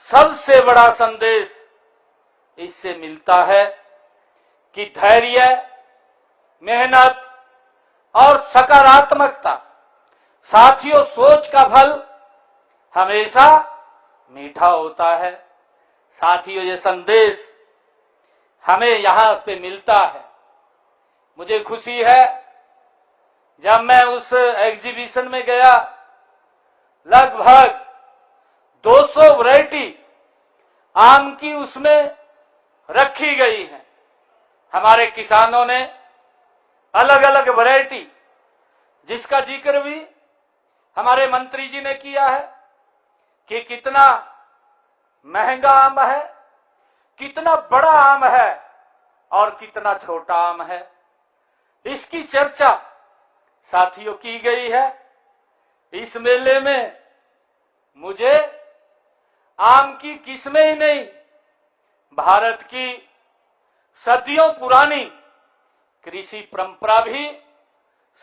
सबसे बड़ा संदेश इससे मिलता है कि धैर्य, मेहनत और सकारात्मकता, साथियों, सोच का फल हमेशा मीठा होता है। साथियों, ये संदेश हमें यहां पे मिलता है। मुझे खुशी है, जब मैं उस एग्जीबिशन में गया, लगभग 200 वैरायटी आम की उसमें रखी गई है। हमारे किसानों ने अलग अलग वैरायटी, जिसका जिक्र भी हमारे मंत्री जी ने किया है कि कितना महंगा आम है, कितना बड़ा आम है और कितना छोटा आम है, इसकी चर्चा साथियों की गई है। इस मेले में मुझे आम की किस्में ही नहीं, भारत की सदियों पुरानी कृषि परंपरा भी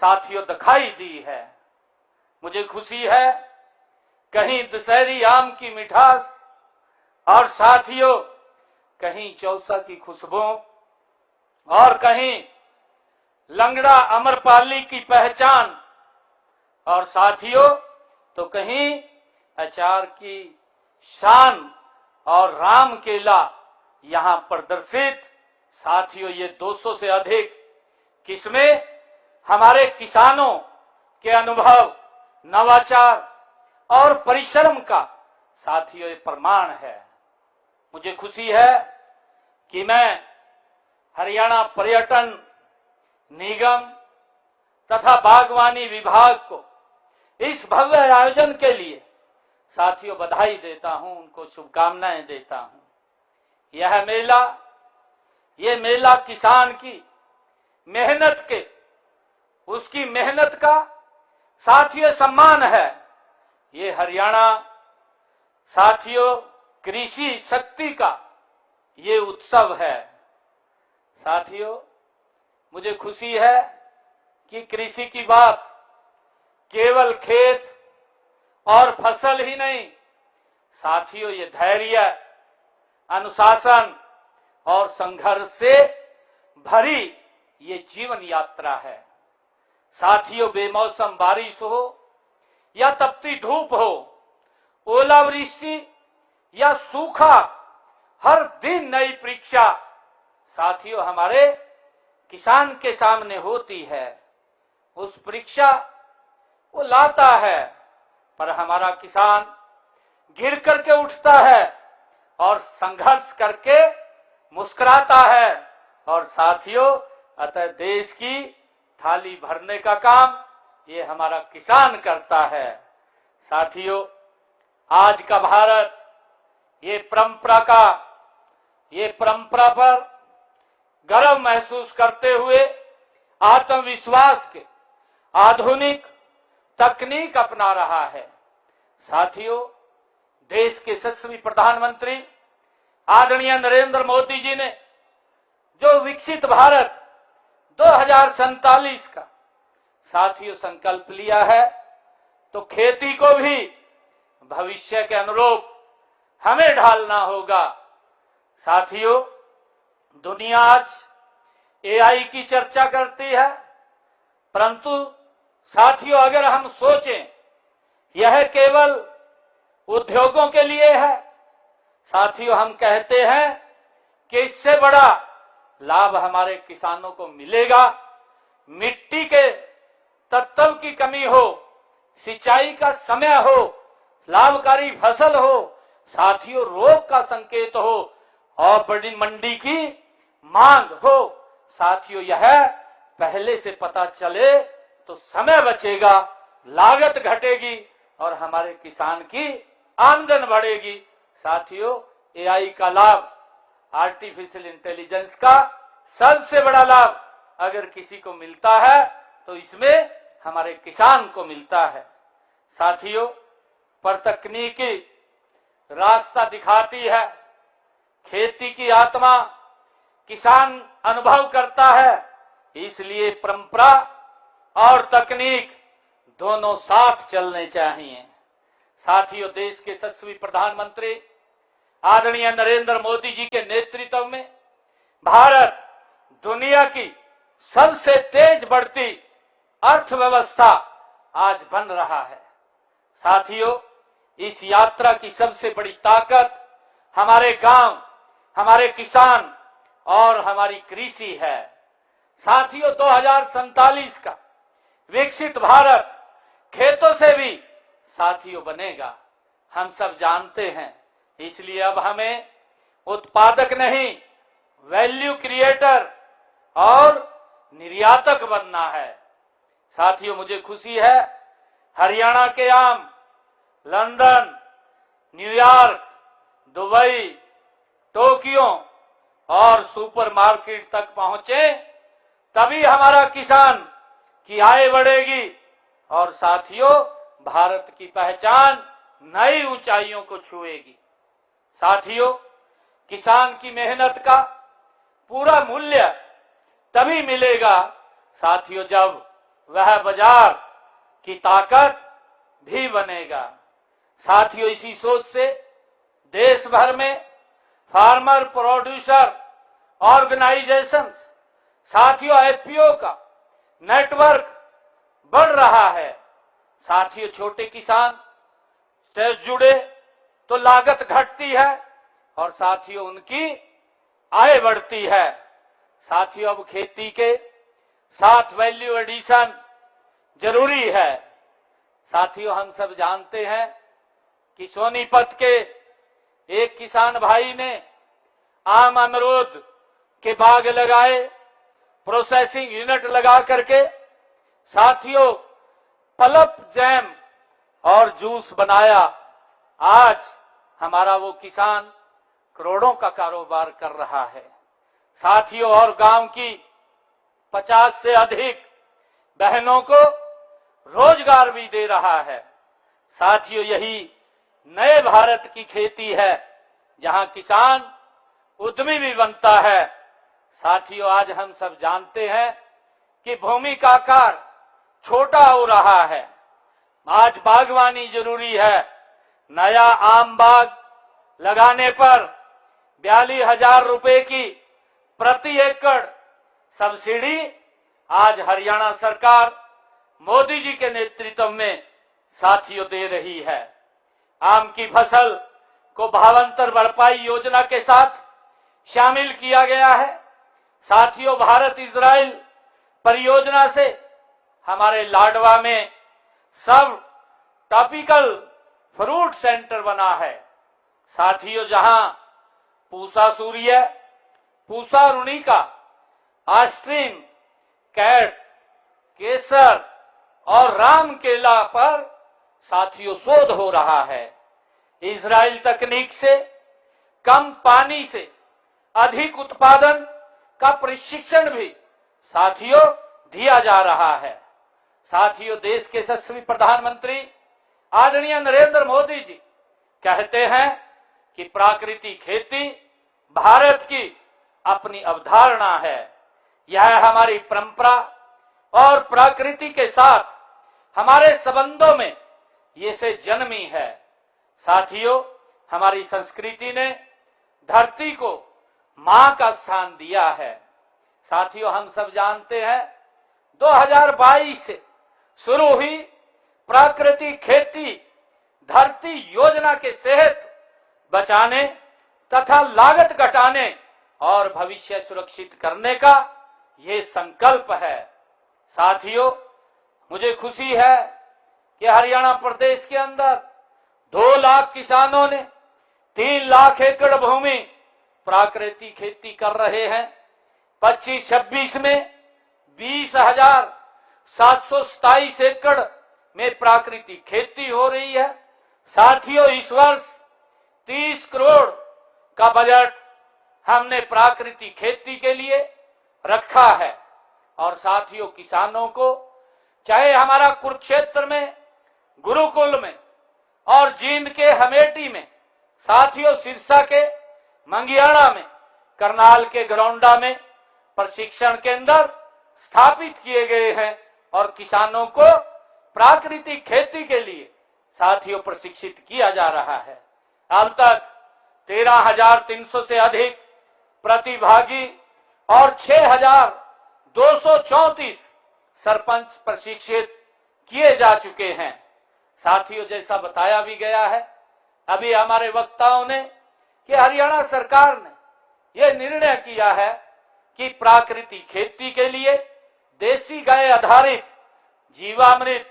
साथियों दिखाई दी है। मुझे खुशी है, कहीं दशहरी आम की मिठास और साथियों कहीं चौसा की खुशबू और कहीं लंगड़ा अमरपाली की पहचान और साथियों तो कहीं अचार की शान और राम केला यहां प्रदर्शित। साथियों, ये 200 से अधिक किस्में हमारे किसानों के अनुभव, नवाचार और परिश्रम का साथियों ये प्रमाण है। मुझे खुशी है कि मैं हरियाणा पर्यटन निगम तथा बागवानी विभाग को इस भव्य आयोजन के लिए साथियों बधाई देता हूं, उनको शुभकामनाएं देता हूं। ये मेला किसान की मेहनत के, उसकी मेहनत का साथियों सम्मान है। ये हरियाणा साथियों कृषि शक्ति का ये उत्सव है। साथियों, मुझे खुशी है कि कृषि की बात केवल खेत और फसल ही नहीं, साथियों ये धैर्य, अनुशासन और संघर्ष से भरी ये जीवन यात्रा है। साथियों, बेमौसम बारिश हो या तपती धूप हो, ओलावृष्टि या सूखा, हर दिन नई परीक्षा साथियों हमारे किसान के सामने होती है। उस परीक्षा वो लाता है, पर हमारा किसान गिर करके उठता है और संघर्ष करके मुस्कुराता है। और साथियों, अतः देश की थाली भरने का काम ये हमारा किसान करता है। साथियों, आज का भारत ये परंपरा पर गर्व महसूस करते हुए आत्मविश्वास के आधुनिक तकनीक अपना रहा है। साथियों, देश के यशस्वी प्रधानमंत्री आदरणीय नरेंद्र मोदी जी ने जो विकसित भारत 2047 का साथियों संकल्प लिया है, तो खेती को भी भविष्य के अनुरूप हमें ढालना होगा। साथियों, दुनिया आज एआई की चर्चा करती है, परंतु साथियों अगर हम सोचें, यह केवल उद्योगों के लिए है। साथियों, हम कहते हैं कि इससे बड़ा लाभ हमारे किसानों को मिलेगा। मिट्टी के तत्व की कमी हो, सिंचाई का समय हो, लाभकारी फसल हो, साथियों रोग का संकेत हो और बड़ी मंडी की मांग हो, साथियों यह पहले से पता चले तो समय बचेगा, लागत घटेगी और हमारे किसान की आमदन बढ़ेगी। साथियों, एआई का लाभ, आर्टिफिशियल इंटेलिजेंस का सबसे बड़ा लाभ अगर किसी को मिलता है तो इसमें हमारे किसान को मिलता है। साथियों, पर तकनीकी रास्ता दिखाती है, खेती की आत्मा किसान अनुभव करता है, इसलिए परंपरा और तकनीक दोनों साथ चलने चाहिए। साथियों, देश के यशस्वी प्रधानमंत्री आदरणीय नरेंद्र मोदी जी के नेतृत्व में भारत दुनिया की सबसे तेज बढ़ती अर्थव्यवस्था आज बन रहा है। साथियों, इस यात्रा की सबसे बड़ी ताकत हमारे गांव, हमारे किसान और हमारी कृषि है। साथियों, 2047 का विकसित भारत खेतों से भी साथियों बनेगा, हम सब जानते हैं। इसलिए अब हमें उत्पादक नहीं, वैल्यू क्रिएटर और निर्यातक बनना है। साथियों, मुझे खुशी है हरियाणा के आम लंदन, न्यूयॉर्क, दुबई, टोक्यो और सुपरमार्केट तक पहुंचे, तभी हमारा किसान की आय बढ़ेगी और साथियों भारत की पहचान नई ऊंचाइयों को छुएगी। साथियों, किसान की मेहनत का पूरा मूल्य तभी मिलेगा साथियों जब वह बाजार की ताकत भी बनेगा। साथियों, इसी सोच से देश भर में फार्मर प्रोड्यूसर ऑर्गेनाइजेशंस, साथियों एफपीओ का नेटवर्क बढ़ रहा है। साथियों, छोटे किसान से जुड़े तो लागत घटती है और साथियों उनकी आय बढ़ती है। साथियों, अब खेती के साथ वैल्यू एडिशन जरूरी है। साथियों, हम सब जानते हैं कि सोनीपत के एक किसान भाई ने आम अमरूद के बाग लगाए, प्रोसेसिंग यूनिट लगा करके साथियों पल्प जैम और जूस बनाया। आज हमारा वो किसान करोड़ों का कारोबार कर रहा है। साथियों, और गांव की 50 से अधिक बहनों को रोजगार भी दे रहा है। साथियों, यही नए भारत की खेती है जहां किसान उद्यमी भी बनता है। साथियों, आज हम सब जानते हैं कि भूमि का आकार छोटा हो रहा है, आज बागवानी जरूरी है। नया आम बाग लगाने पर 42,000 रुपए की प्रति एकड़ सब्सिडी आज हरियाणा सरकार मोदी जी के नेतृत्व में साथियों दे रही है। आम की फसल को भावांतर भरपाई योजना के साथ शामिल किया गया है। साथियों, भारत इजराइल परियोजना से हमारे लाडवा में सब टॉपिकल फ्रूट सेंटर बना है। साथियों, जहां पूसा सूर्य, पूसा रुणिका, आस्ट्रीम, कैट, केसर और राम केला पर साथियों शोध हो रहा है। इजराइल तकनीक से कम पानी से अधिक उत्पादन का प्रशिक्षण भी साथियों दिया जा रहा है। साथियों, देश के यशस्वी प्रधानमंत्री आदरणीय नरेंद्र मोदी जी कहते हैं कि प्राकृतिक खेती भारत की अपनी अवधारणा है। यह हमारी परंपरा और प्रकृति के साथ हमारे संबंधों में ये से जन्मी है। साथियों, हमारी संस्कृति ने धरती को मां का स्थान दिया है। साथियों, हम सब जानते हैं 2022 से शुरू हुई प्राकृतिक खेती धरती योजना के सेहत बचाने तथा लागत घटाने और भविष्य सुरक्षित करने का ये संकल्प है। साथियों, मुझे खुशी है कि हरियाणा प्रदेश के अंदर 2 लाख किसानों ने 3 लाख एकड़ भूमि प्राकृतिक खेती कर रहे हैं। 25-26 में 20,727 एकड़ में प्राकृतिक खेती हो रही है। साथियों, इस वर्ष 30 करोड़ का बजट हमने प्राकृतिक खेती के लिए रखा है। और साथियों, किसानों को चाहे हमारा कुरुक्षेत्र में, गुरुकुल में और जींद के हमेटी में, साथियों सिरसा के मंगियाड़ा में, करनाल के गरौंडा में प्रशिक्षण केंद्र स्थापित किए गए हैं और किसानों को प्राकृतिक खेती के लिए साथियों प्रशिक्षित किया जा रहा है। अब तक 13,300 से अधिक प्रतिभागी और 6,234 सरपंच प्रशिक्षित किए जा चुके हैं। साथियों, जैसा बताया भी गया है अभी हमारे वक्ताओं ने कि हरियाणा सरकार ने यह निर्णय किया है कि प्राकृतिक खेती के लिए देसी गाय आधारित जीवामृत,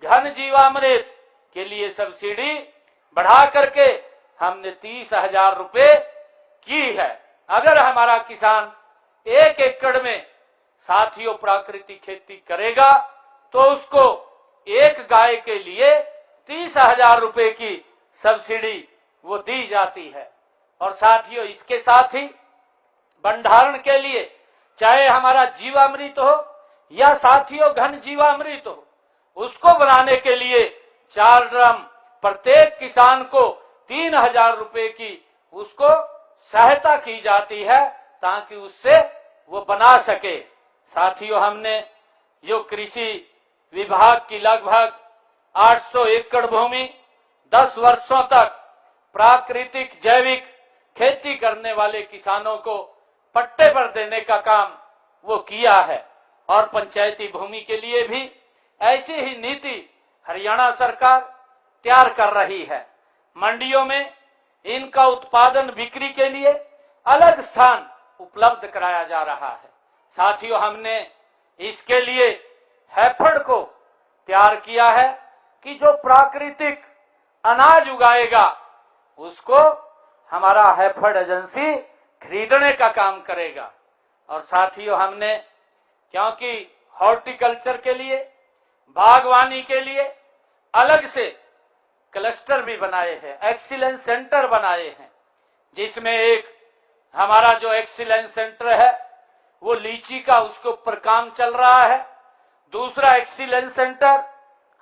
घन जीवामृत के लिए सब्सिडी बढ़ा करके हमने 30,000 रुपए की है। अगर हमारा किसान 1 एकड़ में साथियों प्राकृतिक खेती करेगा तो उसको एक गाय के लिए 30,000 रुपए की सब्सिडी वो दी जाती है। और साथियों, इसके साथ ही भंडारण के लिए चाहे हमारा जीवामृत हो या साथियों घन जीवामृत हो, उसको बनाने के लिए 4 ड्रम प्रत्येक किसान को 3,000 रुपए की उसको सहायता की जाती है ताकि उससे वो बना सके। साथियों, हमने जो कृषि विभाग की लगभग 800 एकड़ भूमि 10 वर्षों तक प्राकृतिक जैविक खेती करने वाले किसानों को पट्टे पर देने का काम वो किया है। और पंचायती भूमि के लिए भी ऐसी ही नीति हरियाणा सरकार तैयार कर रही है। मंडियों में इनका उत्पादन बिक्री के लिए अलग स्थान उपलब्ध कराया जा रहा है। साथियों, हमने इसके लिए हैफेड को तैयार किया है कि जो प्राकृतिक अनाज उगाएगा उसको हमारा हैफेड एजेंसी खरीदने का काम करेगा। और साथियों, हमने क्योंकि हॉर्टिकल्चर के लिए, बागवानी के लिए अलग से क्लस्टर भी बनाए हैं, एक्सीलेंस सेंटर बनाए हैं, जिसमें एक हमारा जो एक्सीलेंस सेंटर है वो लीची का, उसके ऊपर काम चल रहा है। दूसरा एक्सीलेंस सेंटर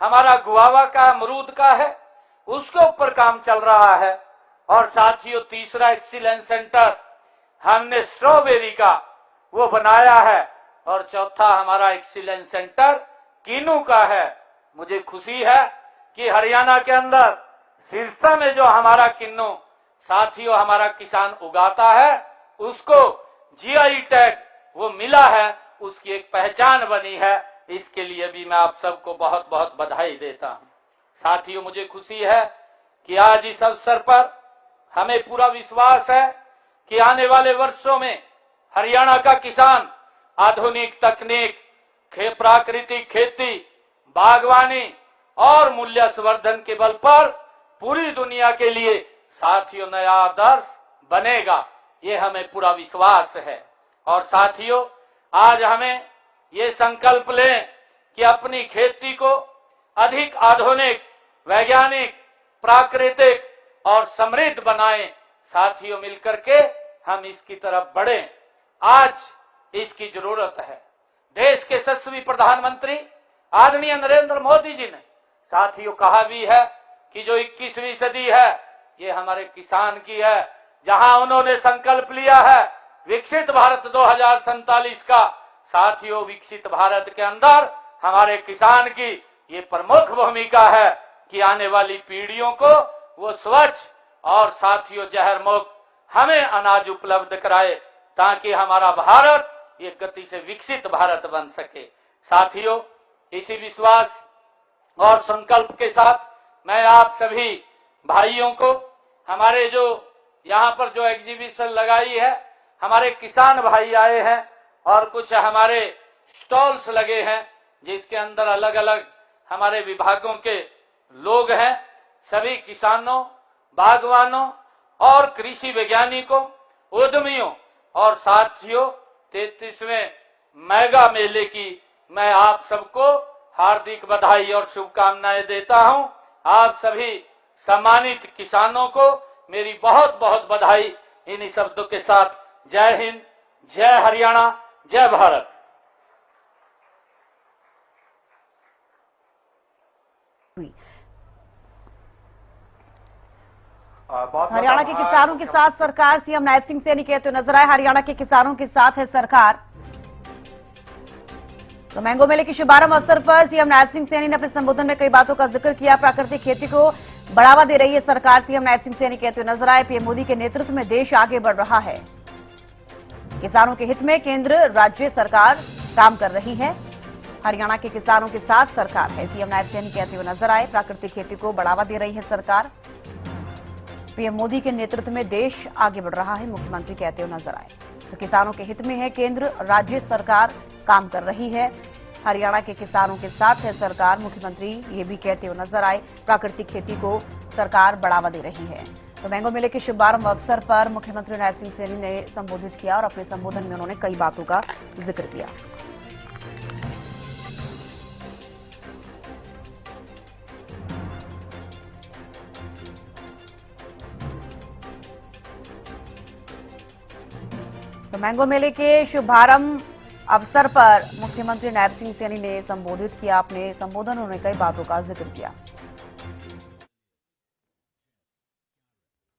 हमारा गुआवा का, अमरूद का है, उसके ऊपर काम चल रहा है। और साथियों, तीसरा एक्सीलेंस सेंटर हमने स्ट्रॉबेरी का वो बनाया है। और चौथा हमारा एक्सीलेंस सेंटर कीनू का है। मुझे खुशी है कि हरियाणा के अंदर सिरसा में जो हमारा किन्नू साथियों हमारा किसान उगाता है उसको जीआई टैग वो मिला है, उसकी एक पहचान बनी है। इसके लिए भी मैं आप सबको बहुत बहुत बधाई देता हूं। साथियों, मुझे खुशी है कि आज इस अवसर पर हमें पूरा विश्वास है कि आने वाले वर्षों में हरियाणा का किसान आधुनिक तकनीक, प्राकृतिक खेती, बागवानी और मूल्य संवर्धन के बल पर पूरी दुनिया के लिए साथियों नया आदर्श बनेगा, ये हमें पूरा विश्वास है। और साथियों, आज हमें ये संकल्प लें कि अपनी खेती को अधिक आधुनिक, वैज्ञानिक, प्राकृतिक और समृद्ध बनाएं। साथियों, मिलकर के हम इसकी तरफ बढ़ें। आज इसकी जरूरत है। देश के यशस्वी प्रधानमंत्री आदरणीय नरेंद्र मोदी जी ने साथियों कहा भी है कि जो 21वीं सदी है ये हमारे किसान की है। जहां उन्होंने संकल्प लिया है विकसित भारत 2047 का, साथियों विकसित भारत के अंदर हमारे किसान की ये प्रमुख भूमिका है कि आने वाली पीढ़ियों को वो स्वच्छ और साथियों जहर मुक्त हमें अनाज उपलब्ध कराए ताकि हमारा भारत ये गति से विकसित भारत बन सके। साथियों, इसी विश्वास और संकल्प के साथ मैं आप सभी भाइयों को, हमारे जो यहाँ पर जो एग्जीबिशन लगाई है, हमारे किसान भाई आए हैं और कुछ हमारे स्टॉल्स लगे हैं जिसके अंदर अलग अलग हमारे विभागों के लोग हैं। सभी किसानों, बागवानों और कृषि वैज्ञानिकों, उद्यमियों और साथियों 33वें मेगा मेले की मैं आप सबको हार्दिक बधाई और शुभकामनाएं देता हूं। आप सभी सम्मानित किसानों को मेरी बहुत बहुत बधाई। इन्हीं शब्दों के साथ जय हिंद, जय हरियाणा, जय भारत। हरियाणा के किसानों के साथ सरकार, सीएम नायब सिंह सैनी कहते हुए नजर आए। हरियाणा के किसानों के साथ है सरकार। तो मैंगो मेले के शुभारंभ अवसर पर सीएम नायब सिंह सैनी ने अपने संबोधन में कई बातों का जिक्र किया। प्राकृतिक खेती को बढ़ावा दे रही है सरकार। सीएम नायब सिंह सैनी कहते हुए नजर आए। पीएम मोदी के नेतृत्व में देश आगे बढ़ रहा है। किसानों के हित में केंद्र राज्य सरकार काम कर रही है। हरियाणा के किसानों के साथ सरकार है। सीएम नायब सैनी कहते हुए नजर आए। प्राकृतिक खेती को बढ़ावा दे रही है सरकार। पीएम मोदी के नेतृत्व में देश आगे बढ़ रहा है, मुख्यमंत्री कहते हुए नजर आए। तो किसानों के हित में है केंद्र राज्य सरकार काम कर रही है। हरियाणा के किसानों के साथ है सरकार, मुख्यमंत्री ये भी कहते हुए नजर आए। प्राकृतिक खेती को सरकार बढ़ावा दे रही है। तो मैंगो मेले के शुभारंभ अवसर पर मुख्यमंत्री नायब सिंह सैनी ने संबोधित किया और अपने संबोधन में उन्होंने कई बातों का जिक्र किया। तो मैंगो मेले के शुभारंभ अवसर पर मुख्यमंत्री नायब सिंह सैनी ने संबोधित किया। अपने संबोधन उन्होंने कई बातों का जिक्र किया।